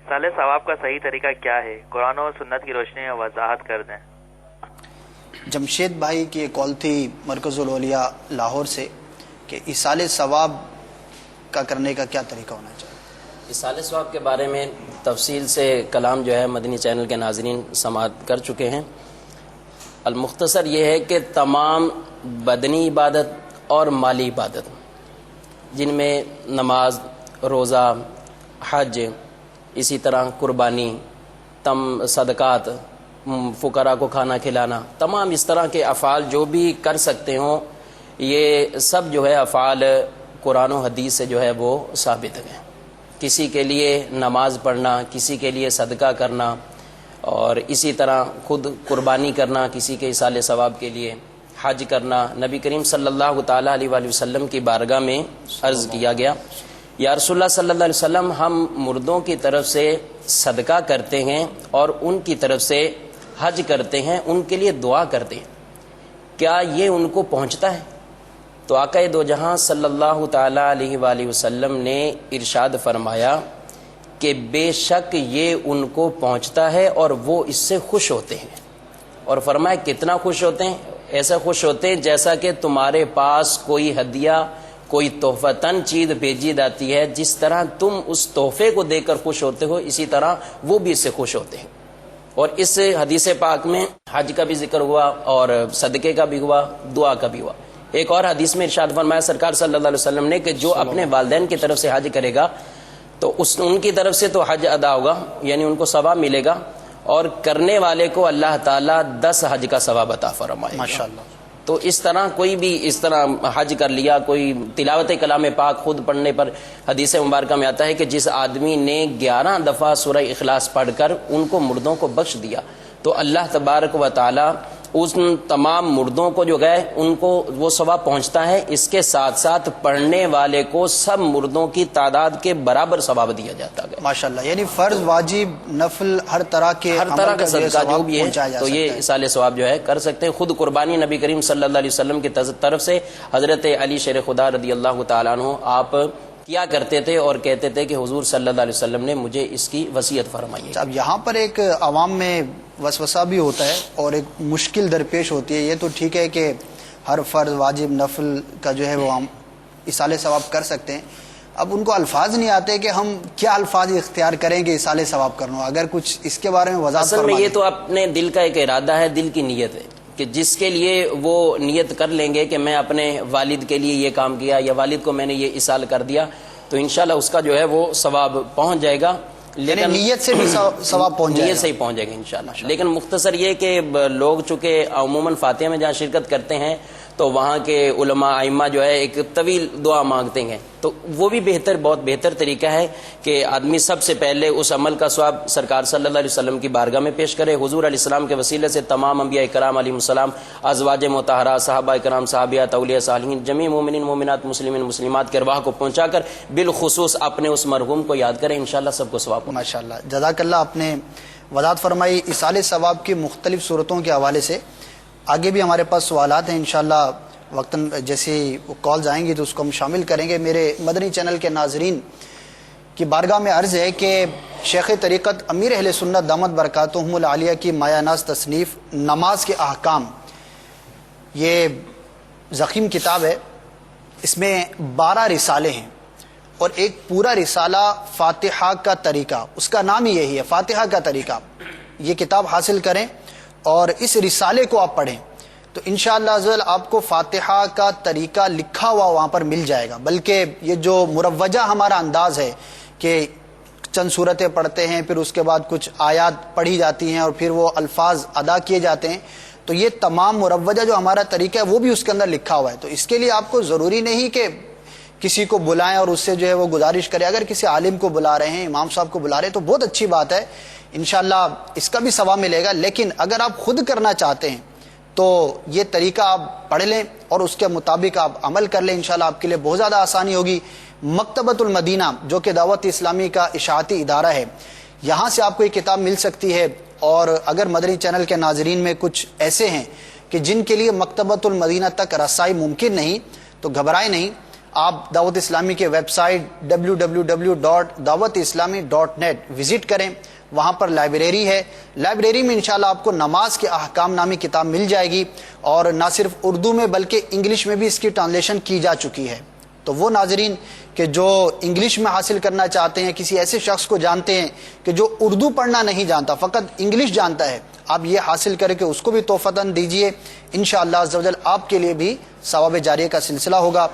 سال ثواب کا صحیح طریقہ کیا ہے؟ قرآن و سنت کی روشنی میں وضاحت کر دیں۔ جمشید بھائی کی ایک کال تھی مرکز الاولیاء لاہور سے کہ ایصال ثواب کا کرنے کا کیا طریقہ ہونا چاہیے۔ ایصال ثواب کے بارے میں تفصیل سے کلام جو ہے مدنی چینل کے ناظرین سماعت کر چکے ہیں۔ المختصر یہ ہے کہ تمام بدنی عبادت اور مالی عبادت جن میں نماز، روزہ، حج، اسی طرح قربانی، صدقات، فقراء کو کھانا کھلانا، تمام اس طرح کے افعال جو بھی کر سکتے ہوں، یہ سب جو ہے افعال قرآن و حدیث سے جو ہے وہ ثابت ہیں۔ کسی کے لیے نماز پڑھنا، کسی کے لیے صدقہ کرنا، اور اسی طرح خود قربانی کرنا کسی کے ایصال ثواب کے لیے، حج کرنا۔ نبی کریم صلی اللہ تعالیٰ علیہ وآلہ وسلم کی بارگاہ میں عرض کیا گیا، یا رسول اللہ صلی اللہ علیہ وسلم، ہم مردوں کی طرف سے صدقہ کرتے ہیں اور ان کی طرف سے حج کرتے ہیں، ان کے لیے دعا کرتے ہیں، کیا یہ ان کو پہنچتا ہے؟ تو آقا دو جہاں صلی اللہ تعالیٰ علیہ وآلہ وسلم نے ارشاد فرمایا کہ بے شک یہ ان کو پہنچتا ہے اور وہ اس سے خوش ہوتے ہیں، اور فرمایا کتنا خوش ہوتے ہیں؟ ایسا خوش ہوتے ہیں جیسا کہ تمہارے پاس کوئی ہدیہ، کوئی تحفتاً چیز بھیجی جاتی ہے، جس طرح تم اس تحفے کو دے کر خوش ہوتے ہو، اسی طرح وہ بھی اس سے خوش ہوتے ہیں۔ اور اس حدیث پاک میں حج کا بھی ذکر ہوا اور صدقے کا بھی ہوا، دعا کا بھی ہوا۔ ایک اور حدیث میں ارشاد فرمایا سرکار صلی اللہ علیہ وسلم نے کہ جو اپنے والدین کی طرف سے حج کرے گا تو ان کی طرف سے تو حج ادا ہوگا، یعنی ان کو ثواب ملے گا، اور کرنے والے کو اللہ تعالیٰ 10 حج کا ثواب عطا فرمائے گا۔ ماشاءاللہ۔ تو اس طرح کوئی بھی اس طرح حج کر لیا، کوئی تلاوت کلام پاک خود پڑھنے پر حدیث مبارکہ میں آتا ہے کہ جس آدمی نے 11 دفعہ سورہ اخلاص پڑھ کر ان کو مردوں کو بخش دیا تو اللہ تبارک و تعالی ان تمام مردوں کو جو گئے ان کو وہ ثواب پہنچتا ہے، اس کے ساتھ ساتھ پڑھنے والے کو سب مردوں کی تعداد کے برابر ثواب دیا جاتا ہے۔ ماشاءاللہ، یعنی فرض، واجب، نفل، ہر طرح کا صدقہ جو بھی ہے تو یہ ایصال ثواب جو ہے کر سکتے ہیں۔ خود قربانی نبی کریم صلی اللہ علیہ وسلم کی طرف سے حضرت علی شیر خدا رضی اللہ تعالیٰ عنہ آپ کیا کرتے تھے اور کہتے تھے کہ حضور صلی اللہ علیہ وسلم نے مجھے اس کی وصیت فرمائی ہے۔ اب یہاں پر ایک عوام میں وسوسہ بھی ہوتا ہے اور ایک مشکل درپیش ہوتی ہے۔ یہ تو ٹھیک ہے کہ ہر فرض، واجب، نفل کا جو ہے وہ ہم ایصال ثواب کر سکتے ہیں، اب ان کو الفاظ نہیں آتے کہ ہم کیا الفاظ اختیار کریں گے ایصال ثواب کرنا، اگر کچھ اس کے بارے میں وضاحت اصل میں یہ تو اپنے دل کا ایک ارادہ ہے، دل کی نیت ہے کہ جس کے لیے وہ نیت کر لیں گے کہ میں اپنے والد کے لیے یہ کام کیا یا والد کو میں نے یہ ایصال کر دیا، تو انشاءاللہ اس کا جو ہے وہ ثواب پہنچ جائے گا، لیکن نیت سے بھی ثواب پہنچ جائے گا، نیت سے ہی پہنچ جائے گا انشاءاللہ۔ لیکن مختصر یہ کہ لوگ چونکہ عموماً فاتحہ میں جہاں شرکت کرتے ہیں تو وہاں کے علماء ائمہ جو ہے ایک طویل دعا مانگتے ہیں، تو وہ بھی بہت بہتر طریقہ ہے کہ آدمی سب سے پہلے اس عمل کا ثواب سرکار صلی اللہ علیہ وسلم کی بارگاہ میں پیش کرے۔ حضور علیہ السلام کے وسیلے سے تمام انبیاء کرام علیہم السلام، ازواج مطہرات، صحابہ کرام، صحابیات، اولیاء صالحین، جمیع مومنین مومنات، مسلمین مسلمات کے ارواح کو پہنچا کر بالخصوص اپنے اس مرحوم کو یاد کریں، انشاءاللہ سب کو ثواب۔ ماشاءاللہ، جزاک اللہ، آپ نے وضاحت فرمائی ایصال ثواب کی مختلف صورتوں کے حوالے سے۔ آگے بھی ہمارے پاس سوالات ہیں، انشاءاللہ وقتاً جیسے کالز آئیں گی تو اس کو ہم شامل کریں گے۔ میرے مدنی چینل کے ناظرین کی بارگاہ میں عرض ہے کہ شیخ طریقت امیر اہل سنت دامت برکاتہم العالیہ کی مایہ ناز تصنیف نماز کے احکام، یہ ضخیم کتاب ہے، اس میں 12 رسالے ہیں اور ایک پورا رسالہ فاتحہ کا طریقہ، اس کا نام ہی یہی ہے، فاتحہ کا طریقہ۔ یہ کتاب حاصل کریں اور اس رسالے کو آپ پڑھیں تو انشاءاللہ عزوجل آپ کو فاتحہ کا طریقہ لکھا ہوا وہاں پر مل جائے گا۔ بلکہ یہ جو مروجہ ہمارا انداز ہے کہ چند صورتیں پڑھتے ہیں، پھر اس کے بعد کچھ آیات پڑھی جاتی ہیں اور پھر وہ الفاظ ادا کیے جاتے ہیں، تو یہ تمام مروجہ جو ہمارا طریقہ ہے وہ بھی اس کے اندر لکھا ہوا ہے۔ تو اس کے لیے آپ کو ضروری نہیں کہ کسی کو بلائیں اور اس سے جو ہے وہ گزارش کریں، اگر کسی عالم کو بلا رہے ہیں، امام صاحب کو بلا رہے ہیں تو بہت اچھی بات ہے، انشاءاللہ اس کا بھی ثواب ملے گا۔ لیکن اگر آپ خود کرنا چاہتے ہیں تو یہ طریقہ آپ پڑھ لیں اور اس کے مطابق آپ عمل کر لیں، انشاءاللہ آپ کے لیے بہت زیادہ آسانی ہوگی۔ مکتبۃ المدینہ جو کہ دعوت اسلامی کا اشاعتی ادارہ ہے، یہاں سے آپ کو یہ کتاب مل سکتی ہے۔ اور اگر مدنی چینل کے ناظرین میں کچھ ایسے ہیں کہ جن کے لیے مکتبۃ المدینہ تک رسائی ممکن نہیں تو گھبرائیں نہیں، آپ دعوت اسلامی کے ویب سائٹ www.dawatislami.net وزٹ کریں. وہاں پر لائبریری ہے. لائبریری میں انشاءاللہ آپ کو نماز کے احکام نامی کتاب مل جائے گی, اور نہ صرف اردو میں بلکہ انگلش میں بھی اس کی ٹرانسلیشن کی جا چکی ہے. تو وہ ناظرین کہ جو انگلش میں حاصل کرنا چاہتے ہیں, کسی ایسے شخص کو جانتے ہیں کہ جو اردو پڑھنا نہیں جانتا, فقط انگلش جانتا ہے, آپ یہ حاصل کر کے اس کو بھی تحفتاً دیجئے. انشاءاللہ عز و جل آپ کے لیے بھی ثواب جاریہ کا سلسلہ ہوگا.